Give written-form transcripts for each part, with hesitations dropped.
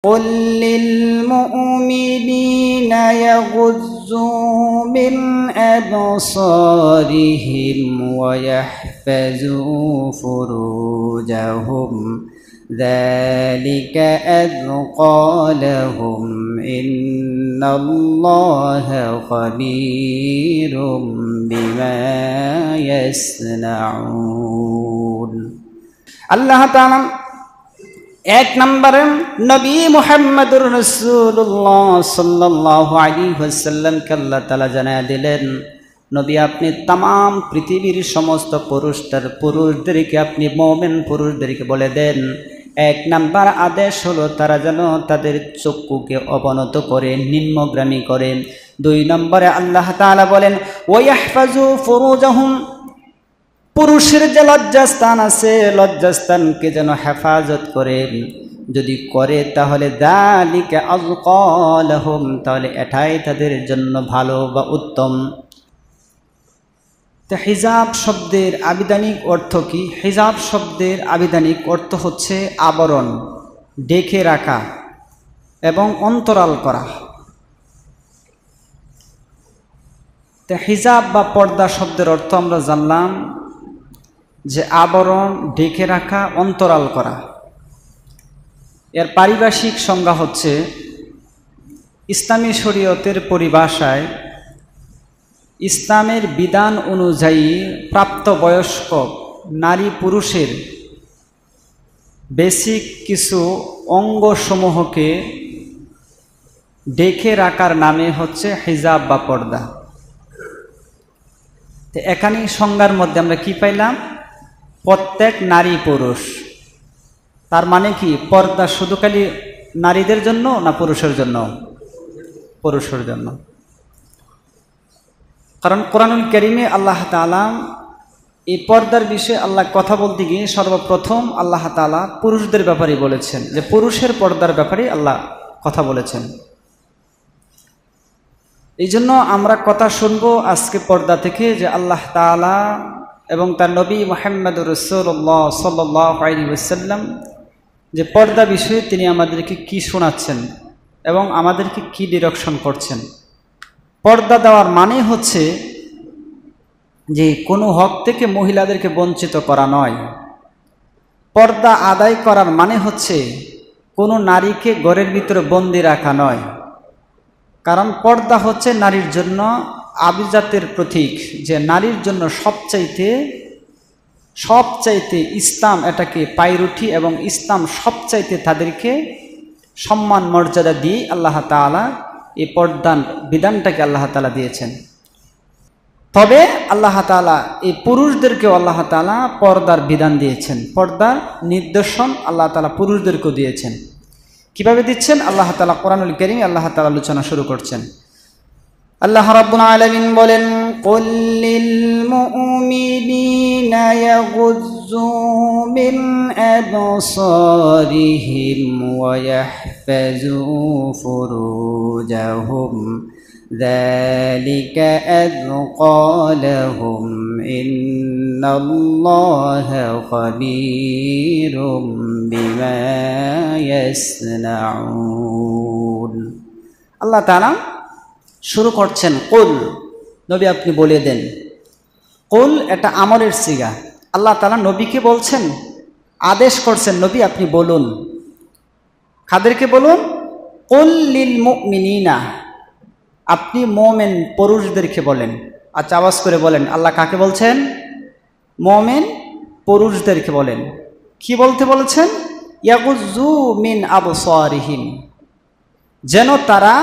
قل للمؤمنين يغضوا من أبصارهم ويحفظوا فروجهم ذلك أزكى لهم إن الله خبير بما يصنعون الله تعالى এক নম্বরে নবী মুহাম্মদুর রাসূলুল্লাহ সাল্লাল্লাহু আলাইহি ওয়াসাল্লামকে আল্লাহ তাআলা জানায়া দিলেন, নবী আপনি तमाम পৃথিবীর সমস্ত পুরুষদেরকে আপনি মুমিন পুরুষদেরকে বলে দেন, এক নাম্বার আদেশ হলো তারা যেন তাদের চক্ষুকে অবনত করে নিম্নগামী করে। দুই নম্বরে আল্লাহ তাআলা বলেন ওয়াইহফাজু ফুরুজাহুম, পুরুষের যে লজ্জাস্থান আছে লজ্জাস্থানকে যেন হেফাজত করে, যদি করে তাহলে যালিকা আযকা লাহুম, তাহলে এটাই তাদের জন্য ভালো বা উত্তম। তো হিজাব শব্দের আবিধানিক অর্থ কি? হিজাব শব্দের আবিধানিক অর্থ হচ্ছে আবরণ, ঢেকে রাখা এবং অন্তরাল করা। তো হিজাব বা পর্দা শব্দের অর্থ আমরা জানলাম যে আবরণ, ঢেকে রাখা, অন্তরাল করা। এর পারিভাষিক সংজ্ঞা হচ্ছে ইসলামী শরীয়তের পরিভাষায় ইসলামের বিধান অনুযায়ী প্রাপ্তবয়স্ক নারী পুরুষের বেসিক কিছু অঙ্গসমূহকে ঢেকে রাখার নামে হচ্ছে হিজাব বা পর্দা। তো এখানে সংজ্ঞার মধ্যে আমরা কি পাইলাম? প্রত্যেক নারী পুরুষ। তার মানে কি পর্দা শুধু খালি নারীদের জন্য না পুরুষের জন্য? পুরুষের জন্য। কারণ কোরআনুল কারীমে আল্লাহ তাআলা এই পর্দার বিষয়ে আল্লাহ কথা বলতে গিয়ে সর্বপ্রথম আল্লাহ তাআলা পুরুষদের ব্যাপারে বলেছেন, যে পুরুষের পর্দার ব্যাপারে আল্লাহ কথা বলেছেন। এই জন্য আমরা কথা শুনবো আজকে পর্দা থেকে, যে আল্লাহ তাআলা এবং তার নবী মুহাম্মদুর রাসূলুল্লাহ সাল্লাল্লাহু আলাইহি ওয়াসাল্লাম যে পর্দা বিষয়ে তিনি আমাদেরকে কি শোনাচ্ছেন এবং আমাদেরকে কি ডিরেকশন করছেন। পর্দা দেওয়ার মানে হচ্ছে যে কোনো হক থেকে মহিলাদেরকে বঞ্চিত করা নয়। পর্দা আদায় করার মানে হচ্ছে কোনো নারীকে ঘরের ভিতরে বন্দি রাখা নয়। কারণ পর্দা হচ্ছে নারীর জন্য আভিজাত্যের প্রতীক, যে নারীর জন্য সবচাইতে ইসলাম এটাকে পায়রুঠি, এবং ইসলাম সবচাইতে তাদেরকে সম্মান মর্যাদা দিয়ে আল্লাহ তাআলা এই পর্দার বিধানটাকে আল্লাহ তাআলা দিয়েছেন। তবে আল্লাহ তাআলা এই পুরুষদেরকেও আল্লাহ তাআলা পর্দার বিধান দিয়েছেন, পর্দার নির্দেশন আল্লাহ তাআলা পুরুষদেরকেও দিয়েছেন। কিভাবে দিচ্ছেন আল্লাহ তাআলা কোরআনুল কারীমে আল্লাহ তাআলা আলোচনা শুরু করছেন। আল্লাহ রাব্বুল আলামিন বলেন কুল লিল মুমিনিনা ইয়াগুযযু মিন আবসারিহিম ওয়া ইয়াহফাযু ফুরুজাহুম যালিকা আযকা লাহুম ইন্নাল্লাহা খাবীরুম বিমা ইয়াসনাউন। আল্লাহ তাআলা শুরু করছেন কুল, নবী আপনি বলে দেন। কুল এটা আমরের সিগা। আল্লাহ তাআলা নবীকে বলছেন, আদেশ করছেন নবী আপনি বলুন। কাদেরকে বলুন? কুল লিল মুমিনিনা, আপনি মুমিন পুরুষদেরকে বলেন। আচ্ছা, আওয়াজ করে বলেন, আল্লাহ কাকে বলছেন? মুমিন পুরুষদেরকে বলেন। কি বলতে বলেছেন? ইয়াগুযযু মিন আবসারিহিম, যেন তারা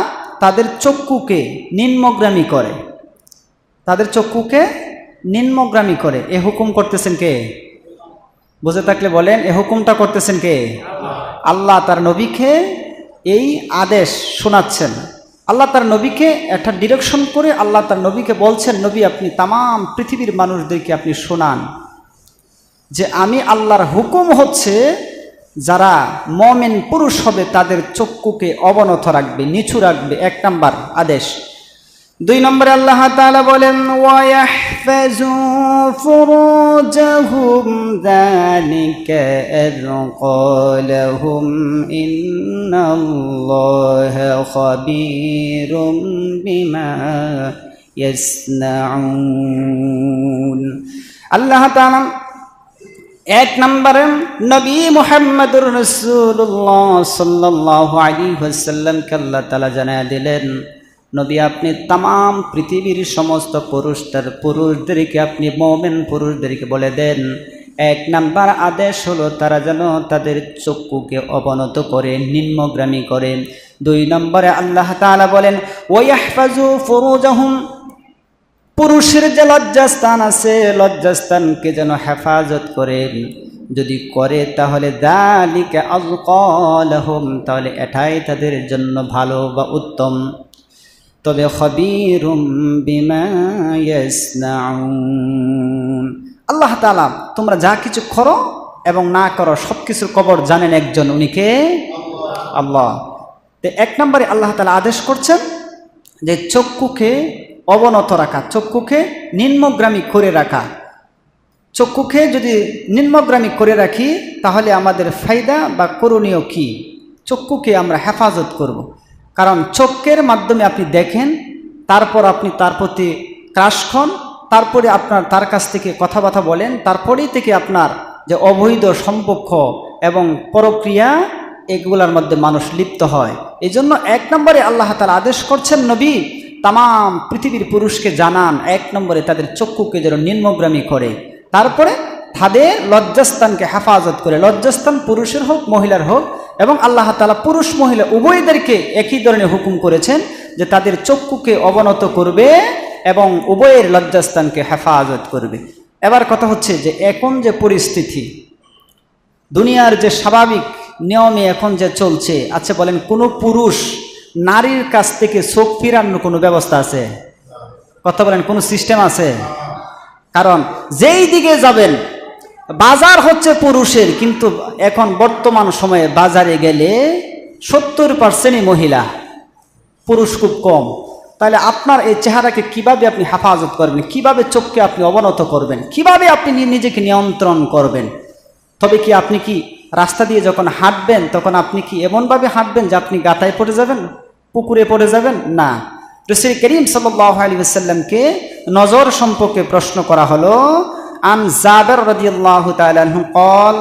তাদের চক্ষুকে নিম্নগামী করে, তাদের চক্ষুকে নিম্নগামী করে। এ হুকুম করতেছেন কে? বুঝে থাকলে বলেন, এ হুকুমটা করতেছেন কে? আল্লাহ তার নবীকে এই আদেশ শোনাচ্ছেন। আল্লাহ তার নবীকে একটা ডিরেকশন করে আল্লাহ তার নবীকে বলছেন, নবী আপনি তাম পৃথিবীর মানুষদেরকে আপনি শোনান যে আমি আল্লাহর হুকুম হচ্ছে যারা মুমিন পুরুষ হবে তাদের চক্ষুকে অবনত রাখবে, নিচু রাখবে। এক নাম্বার আদেশ। দুই নম্বরে আল্লাহ তাআলা বলেন ওয়ায়াহফাযু ফুরুজাহুম যালিকা আযকালাহুম ইন্নাল্লাহা খাবীরুম বিমা ইয়াসনাউন। আল্লাহ তাআলা এক নম্বরে নবী মুহাম্মদুর রাসূলুল্লাহ সাল্লাল্লাহু আলাইহি ওয়াসাল্লামকে আল্লাহ তাআলা জানায়া দিলেন, নবী আপনি তামাম পৃথিবীর সমস্ত পুরুষদেরকে আপনি মুমিন পুরুষদেরকে বলে দেন, এক নাম্বার আদেশ হলো তারা যেন তাদের চক্ষুকে অবনত করে, নিম্নগামী করে। দুই নম্বরে আল্লাহ তাআলা বলেন ওয়ায়াহফাযু ফুরুজাহুম, পুরুষের যে লজ্জাস্থান আছে লজ্জাস্থানকে যেন হেফাজত করে, যদি করে তাহলে যালিকা আযকালাহুম, তাহলে এটাই তাদের জন্য ভালো বা উত্তম। তবে খবীরুম বিমা ইয়াসনাউন, আল্লাহ তাআলা তোমরা যা কিছু করো এবং না করো সব কিছুর খবর জানেন একজন, উনি কে? আল্লাহ। তো এক নম্বরে আল্লাহ তাআলা আদেশ করছেন যে চক্ষুকে অবনত রাখা, চক্ষুকে নিম্নগামী করে রাখা। চক্ষুকে যদি নিম্নগামী করে রাখি তাহলে আমাদের ফায়দা বা করণীয় কি? চক্ষুকে আমরা হেফাজত করব। কারণ চক্ষের মাধ্যমে আপনি দেখেন, তারপর আপনি তার প্রতি ক্রাশ খান, তারপরে আপনার তার কাছ থেকে কথাবার্তা বলেন, তারপরেই থেকে আপনার যে অবৈধ সম্পর্ক এবং পরক্রিয়া এগুলোর মধ্যে মানুষ লিপ্ত হয়। এই জন্য এক নম্বরে আল্লাহ তাআলা আদেশ করছেন নবী তামাম পৃথিবীর পুরুষকে জানান, এক নম্বরে তাদের চক্ষুকে যেন নিম্নগামী করে, তারপরে তাদের লজ্জাস্থানকে হেফাজত করে। লজ্জাস্থান পুরুষের হোক মহিলার হোক, এবং আল্লাহ তাআলা পুরুষ মহিলা উভয়দেরকে একই ধরনের হুকুম করেছেন যে তাদের চক্ষুকে অবনত করবে এবং উভয়ের লজ্জাস্থানকে হেফাজত করবে। এবার কথা হচ্ছে যে এখন যে পরিস্থিতি, দুনিয়ার যে স্বাভাবিক নিয়মে এখন যে চলছে, আচ্ছা বলেন কোনো পুরুষ নারীর কাছ থেকে চোখ ফিরানোর কোনো ব্যবস্থা আছে? কথা বলেন, কোনো সিস্টেম আছে? কারণ যেই দিকে যাবেন বাজার হচ্ছে পুরুষের, কিন্তু এখন বর্তমান সময়ে বাজারে গেলে 70% মহিলা, পুরুষ খুব কম। তাহলে আপনার এই চেহারাকে কিভাবে আপনি হেফাজত করবেন, কিভাবে চোখকে আপনি অবনত করবেন, কিভাবে আপনি নিজেকে নিয়ন্ত্রণ করবেন? তবে কি আপনি কি রাস্তা দিয়ে যখন হাঁটবেন তখন আপনি কি এমনভাবে হাঁটবেন যে আপনি গাতায় পড়ে যাবেন, পুকুরে পড়ে যাবেন? না। রাসূল করিম সাল্লাল্লাহু আলাইহি ওয়াসাল্লামকে নজর সম্পর্কে প্রশ্ন করা হলো। আন জাবের রাদিয়াল্লাহু তাআলা আনহু قال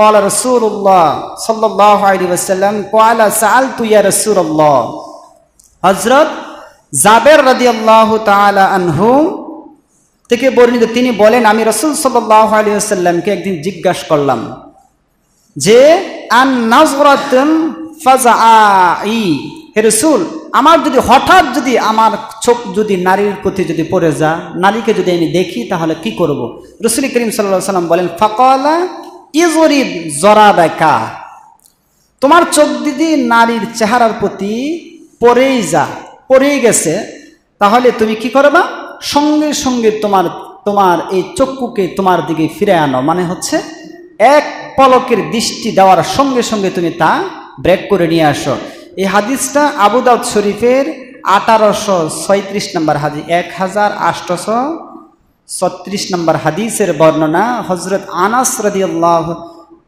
قال رسول الله صلى الله عليه وسلم قال سألت يا رسول الله, হযরত জাবের রাদিয়াল্লাহু তাআলা আনহু থেকে বর্ণিত, তিনি বলেন আমি রাসূল সাল্লাল্লাহু আলাইহি ওয়াসাল্লামকে একদিন জিজ্ঞাসা করলাম যে আন নাযরাতুন ফাজাই, হে রাসূল আমার যদি হঠাৎ যদি আমার চোখ যদি নারীর প্রতি যদি পড়ে যায়, নারীকে যদি আমি দেখি তাহলে কি করব? রাসূল করিম সাল্লাল্লাহু আলাইহি ওয়াসাল্লাম বলেন ফাকালা ইযরিব জরাবাকা, তোমার চোখ যদি নারীর চেহারার প্রতি পড়েই গেছে তাহলে তুমি কি করবা? সঙ্গে সঙ্গে তোমার এই চক্ষুকে তোমার দিকে ফিরে আনো, মানে হচ্ছে এক পলকের দৃষ্টি দেওয়ার সঙ্গে সঙ্গে তুমি তা ব্রেক করে নিয়ে আসো। এই হাদিসটা আবু দাউদ শরীফের 1836 নম্বর হাদিস, 1836 নম্বর হাদিসের বর্ণনা। হযরত আনাস রাদিয়াল্লাহু,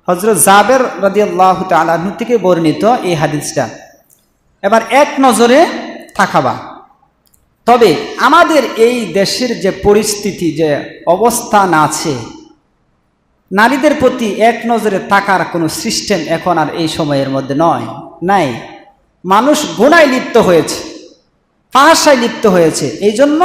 হযরত জাবের রাদিয়াল্লাহু তাআলা আনহু থেকে বর্ণিত এই হাদিসটা। এবার এক নজরে তাকাবা। তবে আমাদের এই দেশের যে পরিস্থিতি, যে অবস্থান আছে, নারীদের প্রতি এক নজরে তাকার কোনো সিস্টেম এখন আর এই সময়ের মধ্যে নাই। মানুষ গুনায় লিপ্ত হয়েছে, ফাহশায় লিপ্ত হয়েছে। এই জন্য